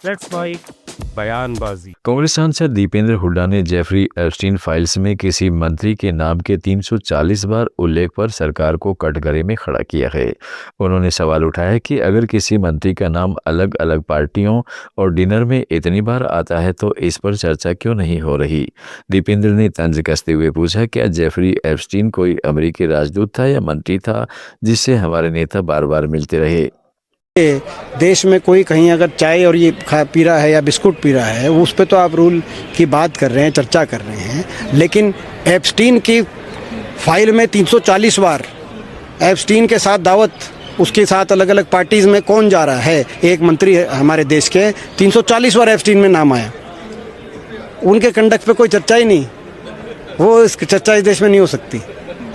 Let's fight बयानबाजी। कांग्रेस सांसद दीपेंद्र हुड्डा ने जेफरी एप्स्टीन फाइल्स में किसी मंत्री के नाम के 340 बार उल्लेख पर सरकार को कटघरे में खड़ा किया है। उन्होंने सवाल उठाया कि अगर किसी मंत्री का नाम अलग अलग पार्टियों और डिनर में इतनी बार आता है तो इस पर चर्चा क्यों नहीं हो रही। दीपेंद्र ने तंज कसते हुए पूछा, क्या जेफरी एप्स्टीन कोई अमेरिकी राजदूत था या मंत्री था जिससे हमारे नेता बार बार मिलते रहे। देश में कोई कहीं अगर चाय और ये खा पी रहा है या बिस्कुट पी रहा है, उस पर तो आप रूल की बात कर रहे हैं, चर्चा कर रहे हैं, लेकिन एप्स्टीन की फाइल में 340 बार एप्स्टीन के साथ दावत, उसके साथ अलग अलग पार्टीज में कौन जा रहा है, एक मंत्री है हमारे देश के, 340 बार एप्स्टीन में नाम आया, उनके कंडक्ट पे कोई चर्चा ही नहीं। वो इस चर्चा इस देश में नहीं हो सकती,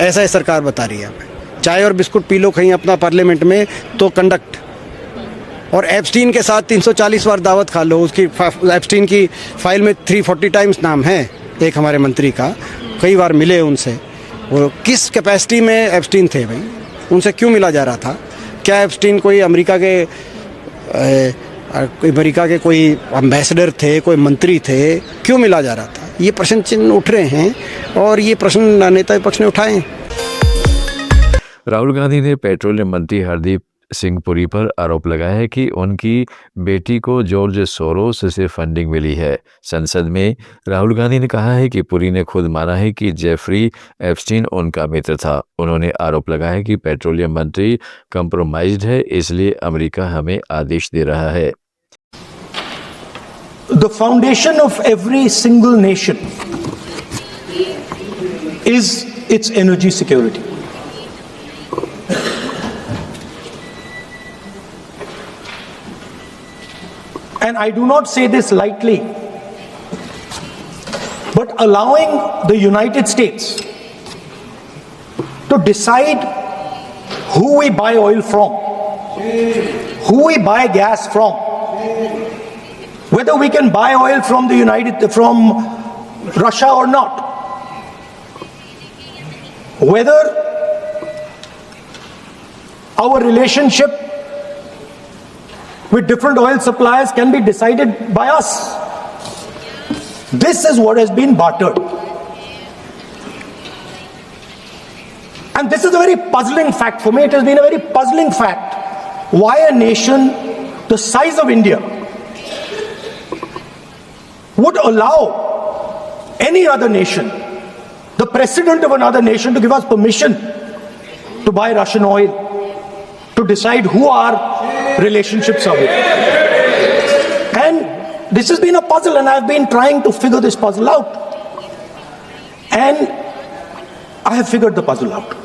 ऐसा ही सरकार बता रही है हमें। चाय और बिस्कुट पी लो कहीं अपना पार्लियामेंट में तो कंडक्ट, और एप्स्टीन के साथ 340 बार दावत खा लो। उसकी एप्स्टीन की फाइल में 340 टाइम्स नाम है एक हमारे मंत्री का, कई बार मिले उनसे। वो किस कैपेसिटी में एप्स्टीन थे भाई, उनसे क्यों मिला जा रहा था? क्या एप्स्टीन कोई अमेरिका के कोई एम्बेसडर थे, कोई मंत्री थे? क्यों मिला जा रहा था? ये प्रश्न चिन्ह उठ रहे हैं और ये प्रश्न नेता विपक्ष ने उठाए। राहुल गांधी ने पेट्रोलियम मंत्री हरदीप सिंह पुरी पर आरोप लगाया है कि उनकी बेटी को जॉर्ज सोरोस से फंडिंग मिली है। संसद में राहुल गांधी ने कहा है कि पुरी ने खुद माना है कि जेफरी एप्स्टीन उनका मित्र था। उन्होंने आरोप लगाया कि पेट्रोलियम मंत्री कंप्रोमाइज्ड है, इसलिए अमेरिका हमें आदेश दे रहा है। The foundation of every single nation is its energy security. And I do not say this lightly, but allowing the United States to decide who we buy oil from, who we buy gas from, whether we can buy oil from Russia or not, whether our relationship with different oil suppliers can be decided by us. This is what has been bartered. And this is a very puzzling fact for me. It has been a very puzzling fact why a nation the size of India would allow any other nation, the president of another nation, to give us permission to buy Russian oil, to decide who our relationships are with. And this has been a puzzle, and I've been trying to figure this puzzle out. And I have figured the puzzle out.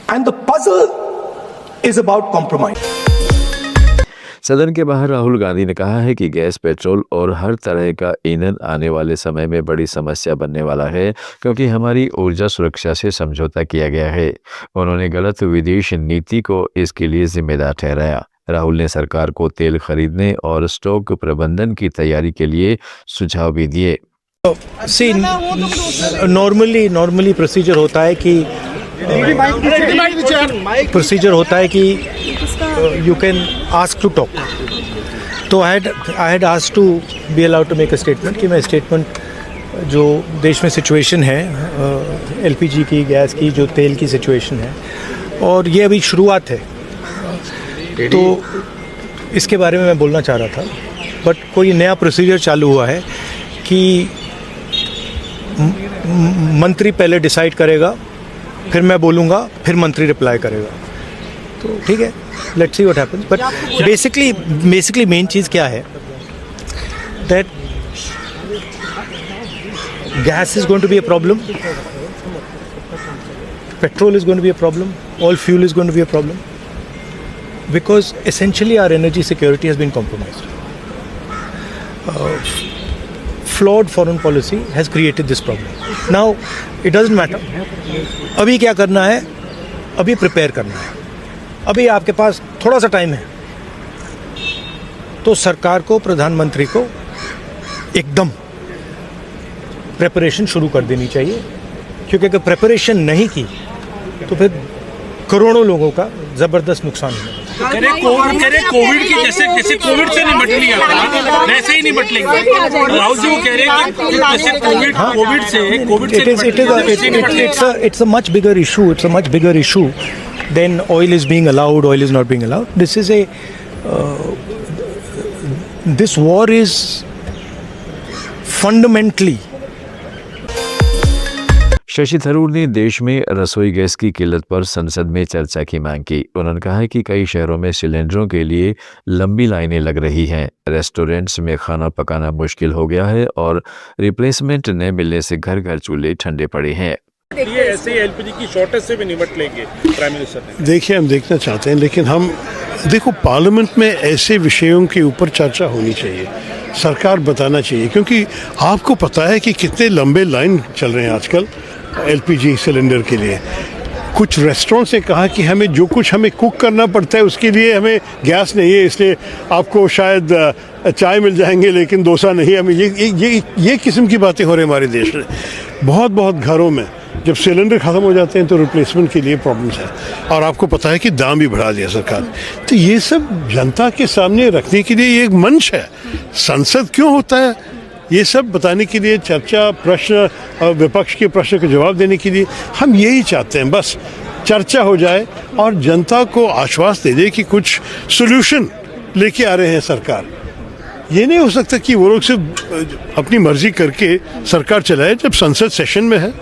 And the puzzle is about compromise. सदन के बाहर राहुल गांधी ने कहा है कि gas, petrol और हर तरह का ईंधन आने वाले समय में बड़ी समस्या बनने वाला है, क्योंकि हमारी ऊर्जा सुरक्षा से समझौता किया गया है। उन्होंने गलत विदेश नीति को इसके लिए जिम्मेदार ठहराया। राहुल ने सरकार को तेल खरीदने और स्टॉक प्रबंधन की तैयारी के लिए सुझाव भी दिए। नॉर्मली प्रोसीजर होता है कि you can ask to talk. तो I had asked to be allowed to make a statement कि मैं स्टेटमेंट जो देश में सिचुएशन है, LPG की, गैस की, जो तेल की सिचुएशन है, और ये अभी शुरुआत है, तो इसके बारे में मैं बोलना चाह रहा था। बट कोई नया प्रोसीजर चालू हुआ है कि मंत्री पहले डिसाइड करेगा, फिर मैं बोलूँगा, फिर मंत्री रिप्लाई करेगा। तो ठीक है, let's see what happens. But basically main चीज़ क्या है, that gas is going to be a problem, petrol is going to be a problem, all fuel is going to be a problem, because essentially our energy security has been compromised. Flawed foreign policy has created this problem. Now it doesn't matter. अभी क्या करना है, अभी prepare करना है. अभी आपके पास थोड़ा सा टाइम है, तो सरकार को, प्रधानमंत्री को एकदम प्रिपरेशन शुरू कर देनी चाहिए, क्योंकि अगर प्रिपरेशन नहीं की तो फिर करोड़ों लोगों का ज़बरदस्त नुकसान होगा. कोविड की जैसे कोविड से निपट लिया था वैसे ही निपट लेंगे। राहुल जी वो कह रहे हैं कि जैसे कोविड से it's a much bigger issue. It's a much bigger issue than oil is being allowed, oil is not being allowed. This war is fundamentally. Shashi Tharoor ने देश में रसोई गैस की किल्लत पर संसद में चर्चा की मांग की। उन्होंने कहा कि कई शहरों में सिलेंडरों के लिए लंबी लाइनें लग रही हैं, रेस्टोरेंट्स में खाना पकाना मुश्किल हो गया है और रिप्लेसमेंट न मिलने से घर घर चूल्हे ठंडे पड़े हैं। ये ऐसे एलपीजी की शॉर्टेज से भी निपट लेंगे प्राइम मिनिस्टर ने। देखिए, हम देखना चाहते हैं, लेकिन हम देखो पार्लियामेंट में ऐसे विषयों के ऊपर चर्चा होनी चाहिए, सरकार बताना चाहिए, क्योंकि आपको पता है कि कितने लंबे लाइन चल रहे हैं आजकल एलपीजी सिलेंडर के लिए। कुछ रेस्टोरेंट्स ने कहा कि हमें जो कुछ हमें कुक करना पड़ता है उसके लिए हमें गैस नहीं है, इसलिए आपको शायद चाय मिल जाएंगे लेकिन डोसा नहीं। हमें ये किस्म की बातें हो रही हैं हमारे देश में। बहुत घरों में जब सिलेंडर ख़त्म हो जाते हैं तो रिप्लेसमेंट के लिए प्रॉब्लम्स है, और आपको पता है कि दाम भी बढ़ा दिया सरकार। तो ये सब जनता के सामने रखने के लिए ये एक मंच है। संसद क्यों होता है? ये सब बताने के लिए, चर्चा, प्रश्न और विपक्ष के प्रश्न का जवाब देने के लिए हम यही चाहते हैं, बस चर्चा हो जाए और जनता को आश्वास दे दे कि कुछ सोल्यूशन लेके आ रहे हैं सरकार। ये नहीं हो सकता कि वो लोग सिर्फ अपनी मर्जी करके सरकार चलाए जब संसद सेशन में है।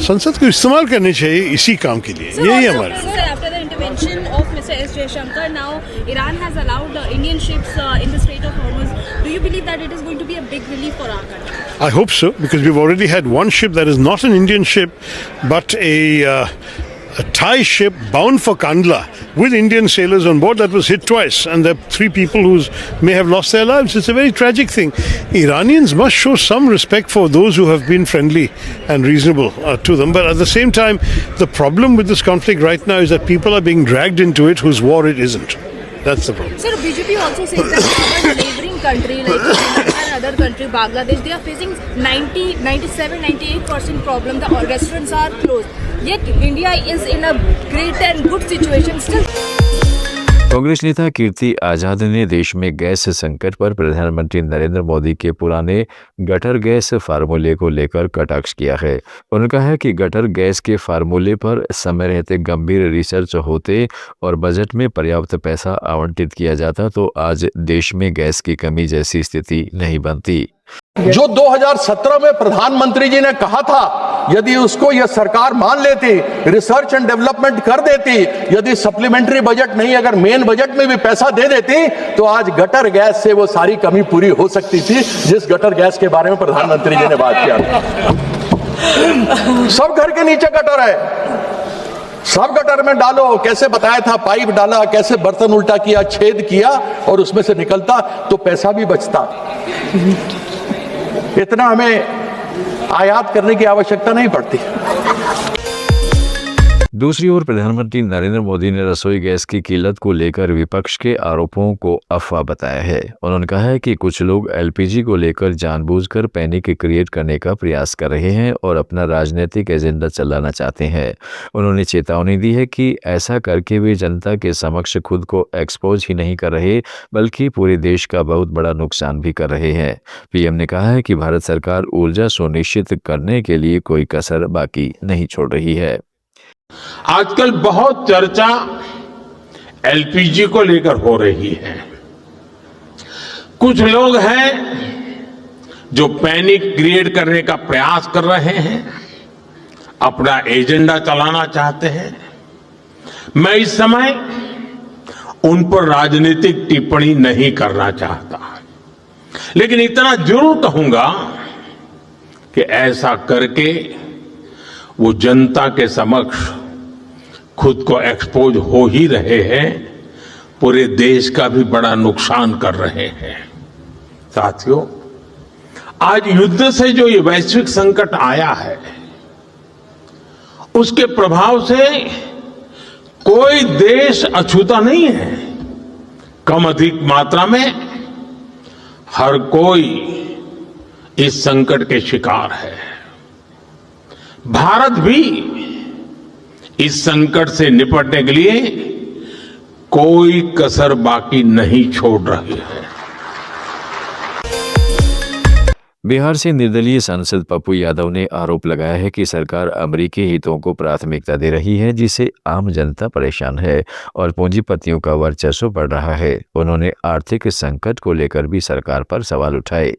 संसद को इस्तेमाल करने चाहिए इसी काम के लिए। यही हमारा। After the intervention of Mr. S. Jaishankar, now Iran has allowed Indian ships in the Strait of Hormuz. Do you believe that it is going to be a big relief for our country? I hope so, because we've already had one ship that is not an Indian ship, but a Thai ship bound for Kandla with Indian sailors on board that was hit twice, and there are 3 people who may have lost their lives. It's a very tragic thing. Iranians must show some respect for those who have been friendly and reasonable to them. But at the same time, the problem with this conflict right now is that people are being dragged into it whose war it isn't. That's the problem. Sir, BJP also says that our neighboring country like Sri Lanka and other country, Bangladesh, they are facing 97-98% problem. The restaurants are closed. Yet India is in a great and good situation still. Congress नेता कीर्ति आजाद ने देश में gas संकट पर प्रधानमंत्री नरेंद्र मोदी के पुराने gutter gas फार्मूले को लेकर कटाक्ष किया है। उन्होंने कहा है कि गटर गैस के फार्मूले पर समय रहते गंभीर रिसर्च होते और बजट में पर्याप्त पैसा आवंटित किया जाता तो आज देश में गैस की कमी जैसी स्थिति नहीं बनती। जो 2017 में प्रधानमंत्री जी ने कहा था, यदि उसको यह सरकार मान लेती, रिसर्च एंड डेवलपमेंट कर देती, यदि सप्लीमेंट्री बजट नहीं अगर मेन बजट में भी पैसा दे देती, तो आज गटर गैस से वो सारी कमी पूरी हो सकती थी जिस गटर गैस के बारे में प्रधानमंत्री जी ने बात किया था। सब घर के नीचे गटर है, सब गटर में डालो, कैसे बताया था, पाइप डाला, कैसे बर्तन उल्टा किया, छेद किया और उसमें से निकलता तो पैसा भी बचता। इतना हमें आयात करने की आवश्यकता नहीं पड़ती। दूसरी ओर प्रधानमंत्री नरेंद्र मोदी ने रसोई गैस की किल्लत को लेकर विपक्ष के आरोपों को अफवाह बताया है। उन्होंने कहा है कि कुछ लोग एलपीजी को लेकर जानबूझकर पैनिक क्रिएट करने का प्रयास कर रहे हैं और अपना राजनीतिक एजेंडा चलाना चाहते हैं। उन्होंने चेतावनी दी है कि ऐसा करके वे जनता के समक्ष खुद को एक्सपोज ही नहीं कर रहे बल्कि पूरे देश का बहुत बड़ा नुकसान भी कर रहे हैं। पीएम ने कहा है कि भारत सरकार ऊर्जा सुनिश्चित करने के लिए कोई कसर बाकी नहीं छोड़ रही है। आजकल बहुत चर्चा एलपीजी को लेकर हो रही है। कुछ लोग हैं जो पैनिक क्रिएट करने का प्रयास कर रहे हैं, अपना एजेंडा चलाना चाहते हैं। मैं इस समय उन पर राजनीतिक टिप्पणी नहीं करना चाहता, लेकिन इतना जरूर कहूंगा कि ऐसा करके वो जनता के समक्ष खुद को एक्सपोज हो ही रहे हैं, पूरे देश का भी बड़ा नुकसान कर रहे हैं। साथियों, आज युद्ध से जो ये वैश्विक संकट आया है, उसके प्रभाव से कोई देश अछूता नहीं है। कम अधिक मात्रा में हर कोई इस संकट के शिकार है। भारत भी इस संकट से निपटने के लिए कोई कसर बाकी नहीं छोड़ रही है। बिहार से निर्दलीय सांसद पप्पू यादव ने आरोप लगाया है कि सरकार अमेरिकी हितों को प्राथमिकता दे रही है, जिससे आम जनता परेशान है और पूंजीपतियों का वर्चस्व बढ़ रहा है। उन्होंने आर्थिक संकट को लेकर भी सरकार पर सवाल उठाए।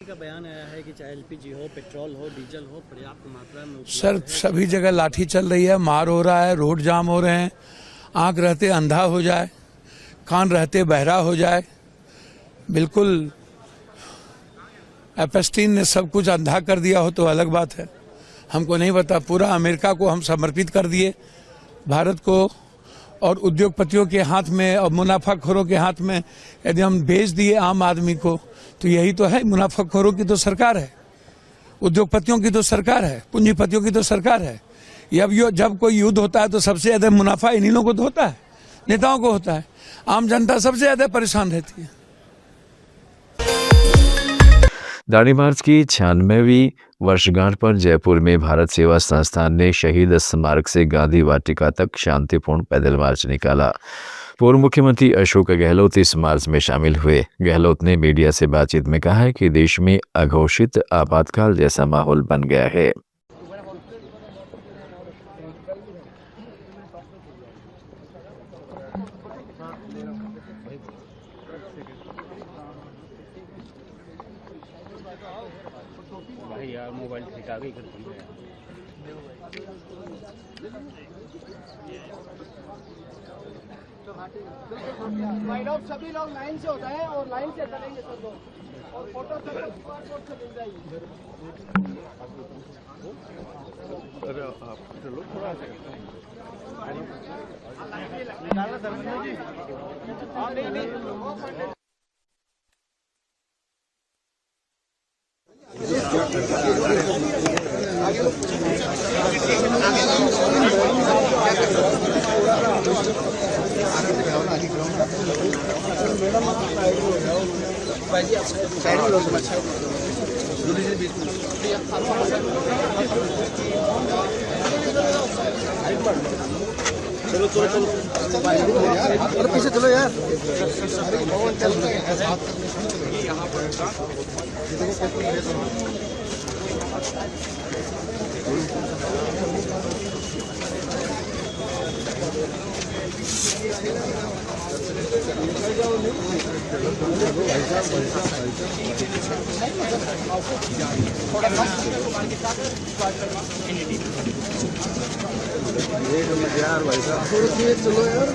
का बयान आया है कि चाहे एलपीजी हो, पेट्रोल हो, डीजल हो, पर्याप्त मात्रा में सर सभी जगह लाठी चल रही है, मार हो रहा है, रोड जाम हो रहे हैं, आंख रहते अंधा हो जाए, कान रहते बहरा हो जाए। बिल्कुल एपस्टीन ने सब कुछ अंधा कर दिया हो तो अलग बात है, हमको नहीं पता। पूरा अमेरिका को हम समर्पित कर दिए, भारत को और उद्योगपतियों के हाथ में और मुनाफाखोरों के हाथ में यदि हम भेज दिए आम आदमी को, तो यही तो है। मुनाफाखोरों की तो सरकार है, उद्योगपतियों की तो सरकार है, पूंजीपतियों की तो सरकार है। जब कोई युद्ध होता है तो सबसे ज्यादा मुनाफा इन्हीं लोगों को तो होता है, नेताओं को होता है। आम जनता सबसे ज्यादा परेशान रहती है। दांडी मार्च की 96वीं वर्षगांठ पर जयपुर में भारत सेवा संस्थान ने शहीद स्मारक से गांधी वाटिका तक शांतिपूर्ण पैदल मार्च निकाला। पूर्व मुख्यमंत्री अशोक गहलोत इस मार्च में शामिल हुए। गहलोत ने मीडिया से बातचीत में कहा है कि देश में अघोषित आपातकाल जैसा माहौल बन गया है। भाई यार मोबाइल ठिका गई कर सभी लोग लाइन से होता है और लाइन से चलेंगे सब लोग, और फोटो पासपोर्ट से मिल जाएगी। अरे आप चलो थोड़ा चलो चलो चलो और पीछे चलो यार। यार भाई साहब चलो यार।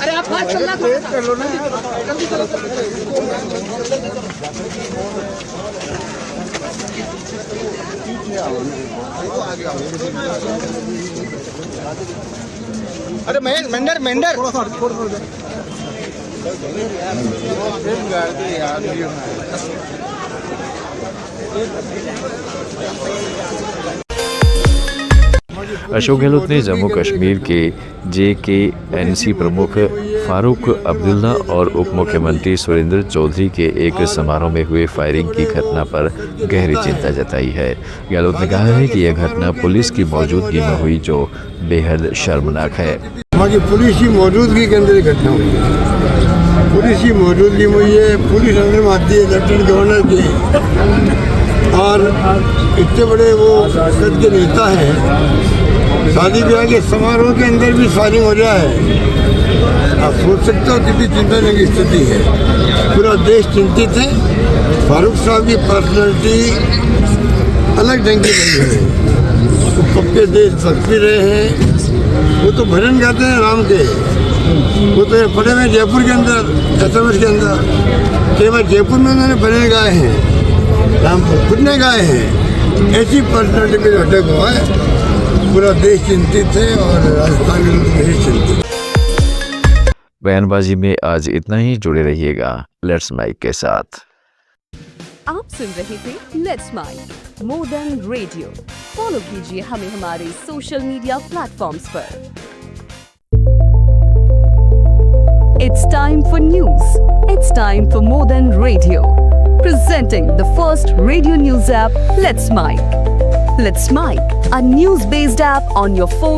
अरे आप बात चलना कर लो ना यार, जल्दी चलो। अरे मेंढर मेंढर अशोक गहलोत ने जम्मू कश्मीर के JKNC प्रमुख फारूक अब्दुल्ला और उप मुख्यमंत्री सुरेंद्र चौधरी के एक समारोह में हुए फायरिंग की घटना पर गहरी चिंता जताई है। गहलोत ने कहा है कि यह घटना पुलिस की मौजूदगी में हुई, जो बेहद शर्मनाक है। पुलिस की मौजूदगी के अंदर घटना हुई है, पुलिस की मौजूदगी में ये पुलिस अंदर में आती है लेफ्टिनेंट गवर्नर की, और इतने बड़े वो कद के नेता हैं, शादी ब्याह के समारोह के अंदर भी फायरिंग हो रहा है। आप सोच सकते हो कितनी चिंताजनक स्थिति है। पूरा देश चिंतित है। फारूक साहब की पर्सनैलिटी अलग ढंग की रही है, वो पक्के देशभक्त भी रहे हैं। वो तो भजन गाते हैं राम के, वो तो पढ़े हुए जयपुर के अंदर SMS के अंदर, केवल जयपुर में उन्होंने भजन गाए हैं, राम को खुद ने गाए हैं। ऐसी पर्सनैलिटी पे अटैक हुआ है। पूरा देश चिंतित है और राजस्थान के लोग नहीं चिंतित। बयानबाजी में आज इतना ही। जुड़े रहिएगा लेट्स माइक के साथ। आप सुन रहे थे let's mike modern radio. Follow कीजिए हमें हमारे सोशल मीडिया प्लेटफॉर्म्स पर। It's time for news. It's time for Modern Radio. Presenting the first radio news app, Let's Mic. Let's Mic, a news-based app on your phone.